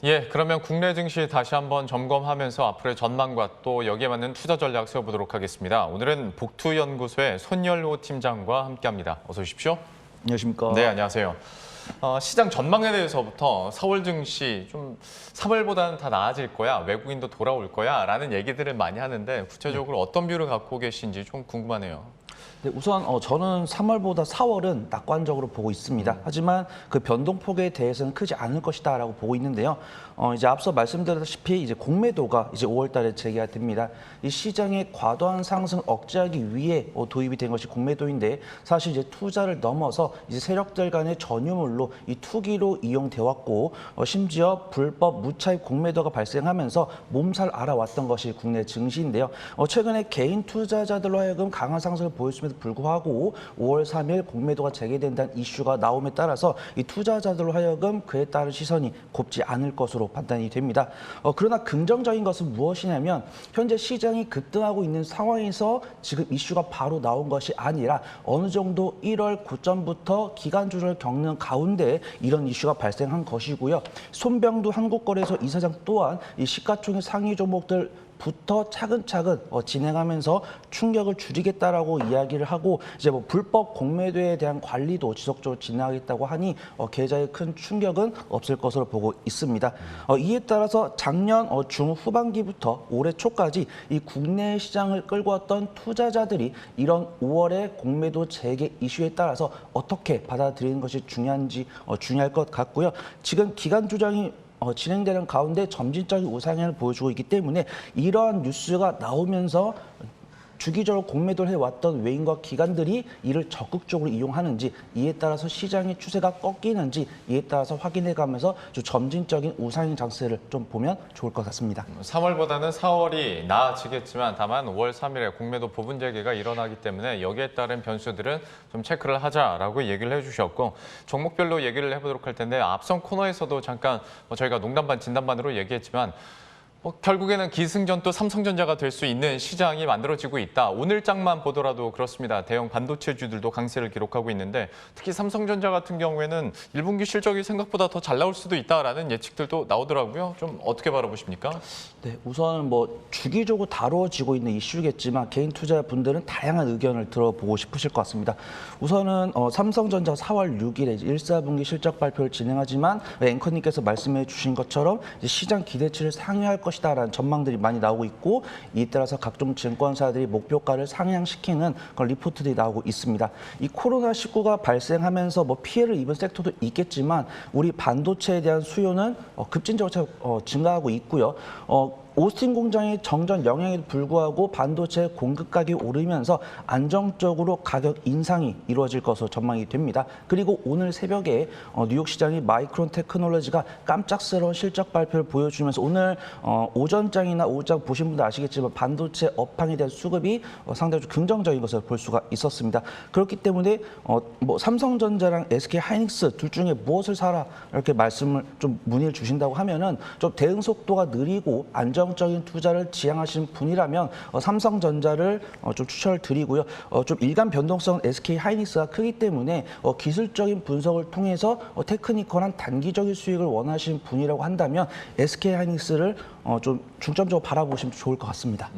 예, 그러면 국내 증시 다시 한번 점검하면서 앞으로의 전망과 또 여기에 맞는 투자 전략 세워보도록 하겠습니다. 오늘은 복투연구소의 손열호 팀장과 함께합니다. 어서 오십시오. 안녕하십니까. 네, 안녕하세요. 시장 전망에 대해서부터 4월 증시 좀 3월보다는 다 나아질 거야, 외국인도 돌아올 거야 라는 얘기들을 많이 하는데 구체적으로 어떤 뷰를 갖고 계신지 좀 궁금하네요. 네, 우선 저는 3월보다 4월은 낙관적으로 보고 있습니다. 하지만 그 변동폭에 대해서는 크지 않을 것이다라고 보고 있는데요. 이제 앞서 말씀드렸다시피 이제 공매도가 이제 5월달에 재개가 됩니다. 이 시장의 과도한 상승 억제하기 위해 도입이 된 것이 공매도인데 사실 이제 투자를 넘어서 이제 세력들 간의 전유물로 이 투기로 이용돼 왔고 심지어 불법 무차입 공매도가 발생하면서 몸살 알아왔던 것이 국내 증시인데요. 최근에 개인 투자자들로 하여금 강한 상승을 보였음에도 불구하고 5월 3일 공매도가 재개된다는 이슈가 나옴에 따라서 이 투자자들로 하여금 그에 따른 시선이 곱지 않을 것으로 판단이 됩니다. 그러나 긍정적인 것은 무엇이냐면 현재 시장이 급등하고 있는 상황에서 지금 이슈가 바로 나온 것이 아니라 어느 정도 1월 고점부터 기간주를 겪는 가운데 이런 이슈가 발생한 것이고요. 손병두 한국거래소 이사장 또한 이 시가총액 상위 종목들 부터 차근차근 진행하면서 충격을 줄이겠다라고 이야기를 하고 이제 뭐 불법 공매도에 대한 관리도 지속적으로 진행하겠다고 하니 계좌에 큰 충격은 없을 것으로 보고 있습니다. 이에 따라서 작년 중후반기부터 올해 초까지 이 국내 시장을 끌고 왔던 투자자들이 이런 5월의 공매도 재개 이슈에 따라서 어떻게 받아들이는 것이 중요할 것 같고요. 지금 기간 조정이 진행되는 가운데 점진적인 우상향을 보여주고 있기 때문에 이러한 뉴스가 나오면서 주기적으로 공매도를 해왔던 외인과 기관들이 이를 적극적으로 이용하는지 이에 따라서 시장의 추세가 꺾이는지 이에 따라서 확인해가면서 좀 점진적인 우상향 장세를 좀 보면 좋을 것 같습니다. 3월보다는 4월이 나아지겠지만 다만 5월 3일에 공매도 부분 재개가 일어나기 때문에 여기에 따른 변수들은 좀 체크를 하자라고 얘기를 해주셨고 종목별로 얘기를 해보도록 할 텐데 앞선 코너에서도 잠깐 저희가 농담 반 진담 반으로 얘기했지만 결국에는 기승전도 삼성전자가 될 수 있는 시장이 만들어지고 있다. 오늘장만 보더라도 그렇습니다. 대형 반도체주들도 강세를 기록하고 있는데 특히 삼성전자 같은 경우에는 1분기 실적이 생각보다 더 잘 나올 수도 있다라는 예측들도 나오더라고요. 좀 어떻게 바라보십니까? 네, 우선은 주기적으로 다뤄지고 있는 이슈겠지만 개인 투자분들은 다양한 의견을 들어보고 싶으실 것 같습니다. 우선은 삼성전자 4월 6일에 1사분기 실적 발표를 진행하지만 앵커님께서 말씀해 주신 것처럼 이제 시장 기대치를 상회할 것이다라는 전망들이 많이 나오고 있고 이에 따라서 각종 증권사들이 목표가를 상향시키는 그런 리포트들이 나오고 있습니다. 이 코로나19가 발생하면서 피해를 입은 섹터도 있겠지만 우리 반도체에 대한 수요는 급진적으로 증가하고 있고요. 오스틴 공장의 정전 영향에도 불구하고 반도체 공급 가격이 오르면서 안정적으로 가격 인상이 이루어질 것으로 전망이 됩니다. 그리고 오늘 새벽에 뉴욕 시장이 마이크론 테크놀로지가 깜짝스러운 실적 발표를 보여주면서 오늘 오전장이나 오후장 보신 분들 아시겠지만 반도체 업황에 대한 수급이 상당히 좀 긍정적인 것을 볼 수가 있었습니다. 그렇기 때문에 삼성전자랑 SK 하이닉스 둘 중에 무엇을 사라 이렇게 말씀을 좀 문의를 주신다고 하면은 좀 대응 속도가 느리고 안정적인 투자를 지향하시는 분이라면 삼성전자를 좀 추천을 드리고요. 좀 일간 변동성 SK 하이닉스가 크기 때문에 기술적인 분석을 통해서 테크니컬한 단기적인 수익을 원하시는 분이라고 한다면 SK 하이닉스를 좀 중점적으로 바라보시면 좋을 것 같습니다.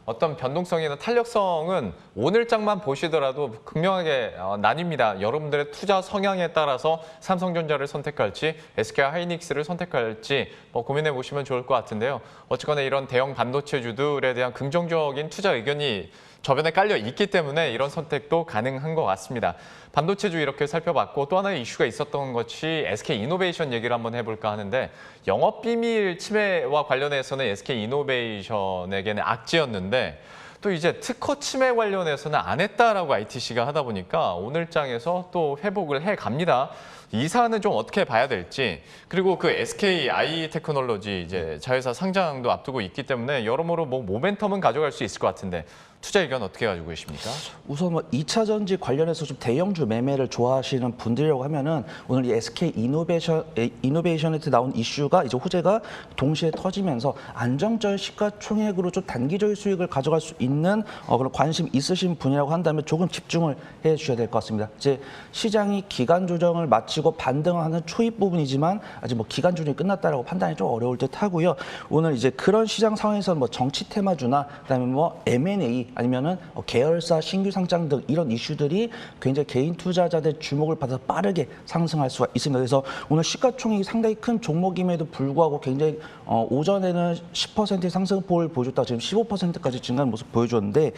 어떤 변동성이나 탄력성은 오늘장만 보시더라도 극명하게 나뉩니다. 여러분들의 투자 성향에 따라서 삼성전자를 선택할지 SK 하이닉스를 선택할지 고민해 보시면 좋을 것 같은데요. 어쨌거나 이런 대형 반도체주들에 대한 긍정적인 투자 의견이 저변에 깔려 있기 때문에 이런 선택도 가능한 것 같습니다. 반도체주 이렇게 살펴봤고 또 하나의 이슈가 있었던 것이 SK이노베이션 얘기를 한번 해볼까 하는데 영업비밀 침해와 관련해서는 SK이노베이션에게는 악재였는데 또 이제 특허 침해 관련해서는 안 했다라고 ITC가 하다 보니까 오늘장에서 또 회복을 해갑니다. 이 사안은 좀 어떻게 봐야 될지 그리고 그 SKI 테크놀로지 이제 자회사 상장도 앞두고 있기 때문에 여러모로 모멘텀은 가져갈 수 있을 것 같은데 투자 의견 어떻게 가지고 계십니까? 우선 뭐 2차 전지 관련해서 좀 대형주 매매를 좋아하시는 분들이라고 하면은 오늘 이 SK 이노베이션에 나온 이슈가 이제 호재가 동시에 터지면서 안정적 시가총액으로 좀 단기적인 수익을 가져갈 수 있는 그런 관심 있으신 분이라고 한다면 조금 집중을 해 주셔야 될 것 같습니다. 이제 시장이 기간 조정을 마치고 반등하는 초입 부분이지만 아직 뭐 기간 조정이 끝났다라고 판단이 좀 어려울 듯 하고요. 오늘 이제 그런 시장 상황에서 뭐 정치 테마주나 그다음에 뭐 M&A 아니면은 계열사 신규 상장 등 이런 이슈들이 굉장히 개인 투자자들 주목을 받아서 빠르게 상승할 수가 있습니다. 그래서 오늘 시가총액이 상당히 큰 종목임에도 불구하고 굉장히 오전에는 10%의 상승폭을 보여줬다가 지금 15%까지 증가하는 모습 보여줬는데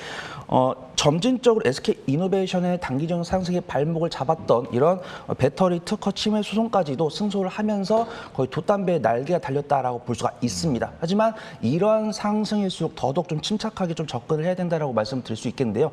점진적으로 SK 이노베이션의 단기적 상승의 발목을 잡았던 이런 배터리 특허 침해 소송까지도 승소를 하면서 거의 돛담배에 날개가 달렸다라고 볼 수가 있습니다. 하지만 이러한 상승일수록 더더욱 좀 침착하게 좀 접근을 해야 된다라고 말씀드릴 수 있겠는데요.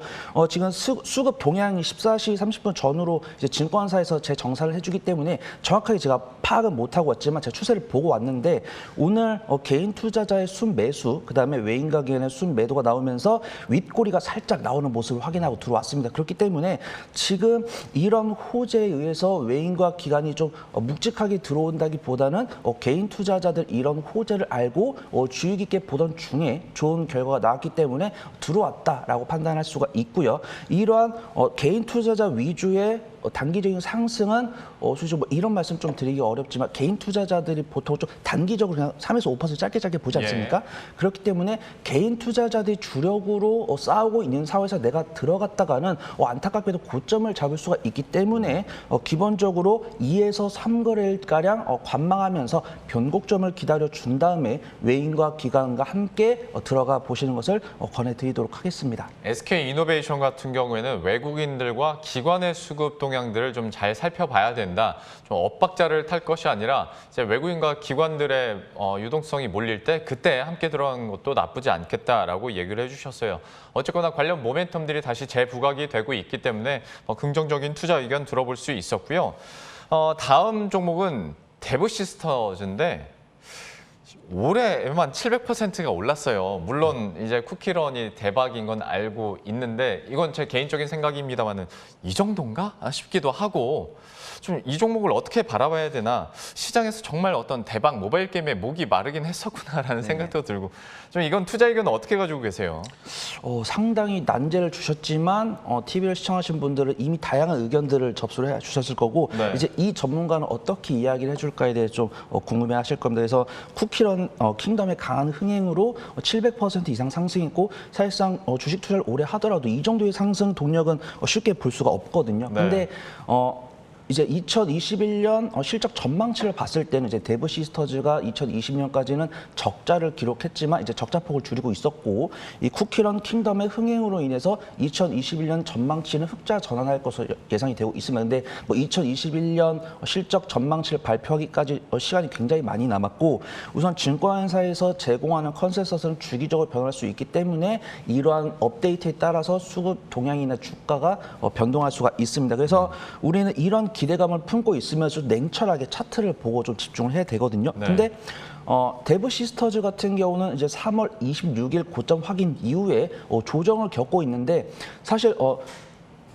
지금 수급 동향이 14시 30분 전후로 이제 증권사에서 재정산을 해주기 때문에 정확하게 제가 파악은 못하고 왔지만 제 추세를 보고 왔는데 오늘 개인 투자자의 순매수 그다음에 외인과 기관의 순매도가 나오면서 윗꼬리가 살짝 나오는 모습을 확인하고 들어왔습니다. 그렇기 때문에 지금 이런 호재에 의해서 외인과 기관이 좀 묵직하게 들어온다기보다는 개인 투자자들 이런 호재를 알고 주의 깊게 보던 중에 좋은 결과가 나왔기 때문에 들어왔다라고 판단할 수가 있고요. 이러한 개인 투자자 위주의 단기적인 상승은 솔직히 뭐 이런 말씀 좀 드리기 어렵지만 개인 투자자들이 보통 좀 단기적으로 그냥 3에서 5% 짧게 보지 않습니까? 그렇기 때문에 개인 투자자들이 주력으로 싸우고 있는 사회에서 내가 들어갔다가는 안타깝게도 고점을 잡을 수가 있기 때문에 기본적으로 2에서 3거래일가량 관망하면서 변곡점을 기다려준 다음에 외인과 기관과 함께 들어가 보시는 것을 권해드리도록 하겠습니다. SK 이노베이션 같은 경우에는 외국인들과 기관의 수급 동향들을 좀 잘 살펴봐야 된다. 좀 엇박자를 탈 것이 아니라 이제 외국인과 기관들의 유동성이 몰릴 때 그때 함께 들어가는 것도 나쁘지 않겠다라고 얘기를 해주셨어요. 어쨌거나 관련 모멘텀들이 다시 재부각이 되고 있기 때문에 긍정적인 투자 의견 들어볼 수 있었고요. 다음 종목은 대부시스터즈인데 올해만 700%가 올랐어요. 물론 이제 쿠키런이 대박인 건 알고 있는데 이건 제 개인적인 생각입니다만은 이 정도인가 싶기도 하고 좀 이 종목을 어떻게 바라봐야 되나 시장에서 정말 어떤 대박 모바일 게임에 목이 마르긴 했었구나라는 생각도 들고 좀 이건 투자 의견은 어떻게 가지고 계세요? 상당히 난제를 주셨지만 TV를 시청하신 분들은 이미 다양한 의견들을 접수를 해 주셨을 거고 이제 이 전문가는 어떻게 이야기를 해줄까에 대해 좀 궁금해하실 겁니다. 그래서 쿠키런 킹덤의 강한 흥행으로 700% 이상 상승했고 사실상 주식 투자를 오래 하더라도 이 정도의 상승 동력은 쉽게 볼 수가 없거든요. 근데 이제 2021년 실적 전망치를 봤을 때는 이제 대부시스터즈가 2020년까지는 적자를 기록했지만 이제 적자폭을 줄이고 있었고 이 쿠키런 킹덤의 흥행으로 인해서 2021년 전망치는 흑자 전환할 것으로 예상이 되고 있습니다. 근데 뭐 2021년 실적 전망치를 발표하기까지 시간이 굉장히 많이 남았고 우선 증권사에서 제공하는 컨센서스는 주기적으로 변할 수 있기 때문에 이러한 업데이트에 따라서 수급 동향이나 주가가 변동할 수가 있습니다. 그래서 우리는 이런 기대감을 품고 있으면서 냉철하게 차트를 보고 좀 집중을 해야 되거든요. 근데 대부시스터즈 같은 경우는 이제 3월 26일 고점 확인 이후에 조정을 겪고 있는데 사실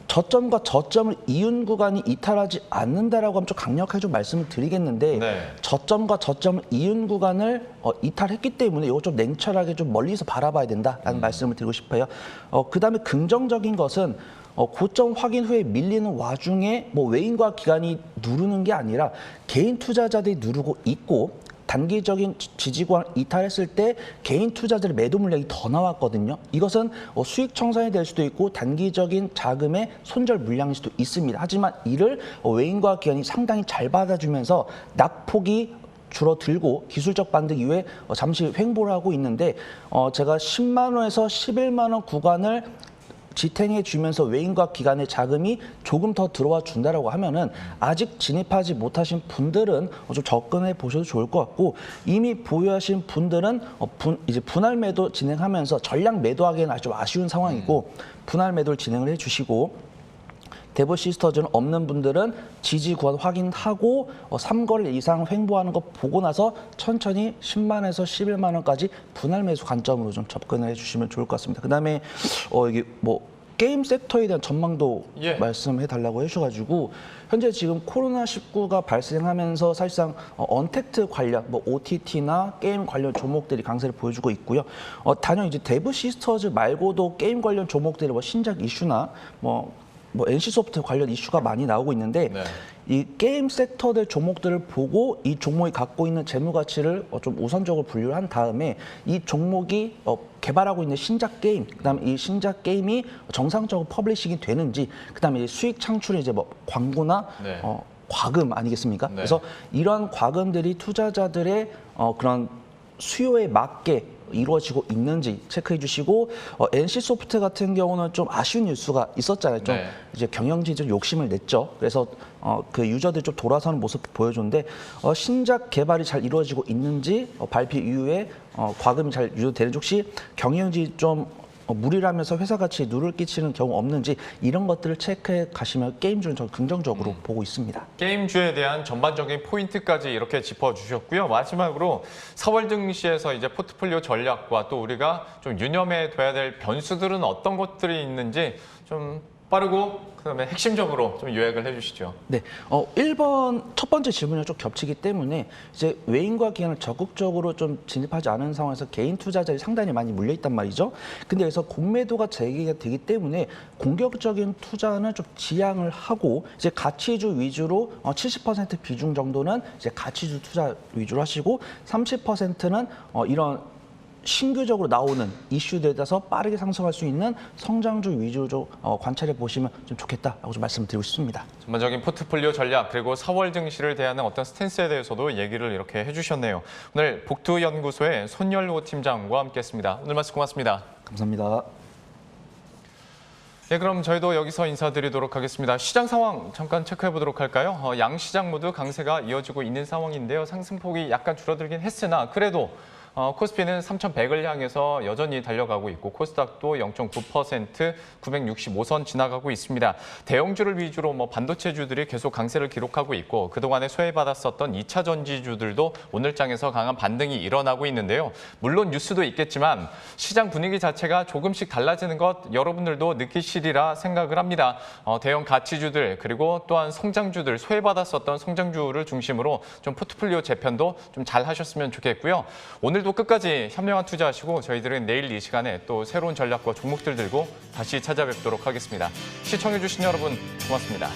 저점과 저점을 이은 구간이 이탈하지 않는다라고 하면 좀 강력하게 좀 말씀을 드리겠는데 저점과 저점을 이은 구간을 이탈했기 때문에 이거 좀 냉철하게 좀 멀리서 바라봐야 된다라는 말씀을 드리고 싶어요. 그다음에 긍정적인 것은 고점 확인 후에 밀리는 와중에 뭐 외인과 기관이 누르는 게 아니라 개인 투자자들이 누르고 있고 단기적인 지지구간을 이탈했을 때 개인 투자자들의 매도 물량이 더 나왔거든요. 이것은 수익 청산이 될 수도 있고 단기적인 자금의 손절 물량일 수도 있습니다. 하지만 이를 외인과 기관이 상당히 잘 받아주면서 낙폭이 줄어들고 기술적 반등 이후에 잠시 횡보를 하고 있는데 제가 10만 원에서 11만 원 구간을 지탱해 주면서 외인과 기관의 자금이 조금 더 들어와 준다라고 하면은 아직 진입하지 못하신 분들은 좀 접근해 보셔도 좋을 것 같고 이미 보유하신 분들은 이제 분할 매도 진행하면서 전량 매도하기에는 아주 좀 아쉬운 상황이고 분할 매도를 진행을 해 주시고 데브 시스터즈는 없는 분들은 지지 구간 확인하고 3거래 이상 횡보하는 거 보고 나서 천천히 10만에서 11만 원까지 분할 매수 관점으로 좀 접근을 해주시면 좋을 것 같습니다. 그다음에 이게 뭐 게임 섹터에 대한 전망도 예. 말씀해 달라고 해주셔가지고 현재 지금 코로나19가 발생하면서 사실상 언택트 관련 뭐 OTT나 게임 관련 종목들이 강세를 보여주고 있고요. 단연 이제 데브 시스터즈 말고도 게임 관련 종목들의 뭐 신작 이슈나 뭐 NC소프트 관련 이슈가 많이 나오고 있는데 네. 이 게임 섹터들 종목들을 보고 이 종목이 갖고 있는 재무 가치를 좀 우선적으로 분류를 한 다음에 이 종목이 개발하고 있는 신작 게임, 그다음에 이 신작 게임이 정상적으로 퍼블리싱이 되는지, 그다음에 수익 창출이 이제 뭐 광고나 네. 과금 아니겠습니까? 네. 그래서 이러한 과금들이 투자자들의 그런 수요에 맞게 이루어지고 있는지 체크해 주시고 NC소프트 같은 경우는 좀 아쉬운 뉴스가 있었잖아요. 좀 네. 이제 경영진이 욕심을 냈죠. 그래서 그 유저들이 좀 돌아서는 모습 보여줬는데 신작 개발이 잘 이루어지고 있는지 발표 이후에 과금이 잘 유도되는지 혹시 경영진이 좀 무리라면서 회사 가치에 누를 끼치는 경우 없는지 이런 것들을 체크해 가시면 게임주는 저는 긍정적으로 보고 있습니다. 게임주에 대한 전반적인 포인트까지 이렇게 짚어주셨고요. 마지막으로 4월 증시에서 이제 포트폴리오 전략과 또 우리가 좀 유념해 둬야 될 변수들은 어떤 것들이 있는지 좀 빠르고 그다음에 핵심적으로 좀 요약을 해주시죠. 네, 1번 첫 번째 질문이랑 좀 겹치기 때문에 이제 외인과 기관을 적극적으로 좀 진입하지 않은 상황에서 개인 투자자들이 상당히 많이 물려 있단 말이죠. 근데 여기서 공매도가 재개가 되기 때문에 공격적인 투자는 좀 지양을 하고 이제 가치주 위주로 70% 비중 정도는 이제 가치주 투자 위주로 하시고 30%는 이런 신규적으로 나오는 이슈들에 대해서 빠르게 상승할 수 있는 성장주 위주로 좀 관찰해 보시면 좀 좋겠다라고 좀 말씀드리고 싶습니다. 전반적인 포트폴리오 전략 그리고 4월 증시를 대하는 어떤 스탠스에 대해서도 얘기를 이렇게 해주셨네요. 오늘 복투연구소의 손열호 팀장과 함께했습니다. 오늘 말씀 고맙습니다. 감사합니다. 네, 그럼 저희도 여기서 인사드리도록 하겠습니다. 시장 상황 잠깐 체크해 보도록 할까요? 양 시장 모두 강세가 이어지고 있는 상황인데요. 상승폭이 약간 줄어들긴 했으나 그래도 코스피는 3,100을 향해서 여전히 달려가고 있고 코스닥도 0.9% 965선 지나가고 있습니다. 대형주를 위주로 반도체주들이 계속 강세를 기록하고 있고 그동안에 소외받았었던 2차 전지주들도 오늘장에서 강한 반등이 일어나고 있는데요. 물론 뉴스도 있겠지만 시장 분위기 자체가 조금씩 달라지는 것 여러분들도 느끼시리라 생각을 합니다. 대형 가치주들 그리고 또한 성장주들 소외받았었던 성장주를 중심으로 좀 포트폴리오 재편도 좀 잘 하셨으면 좋겠고요. 오늘도 끝까지 현명한 투자하시고 저희들은 내일 이 시간에 또 새로운 전략과 종목들 들고 다시 찾아뵙도록 하겠습니다. 시청해주신 여러분 고맙습니다.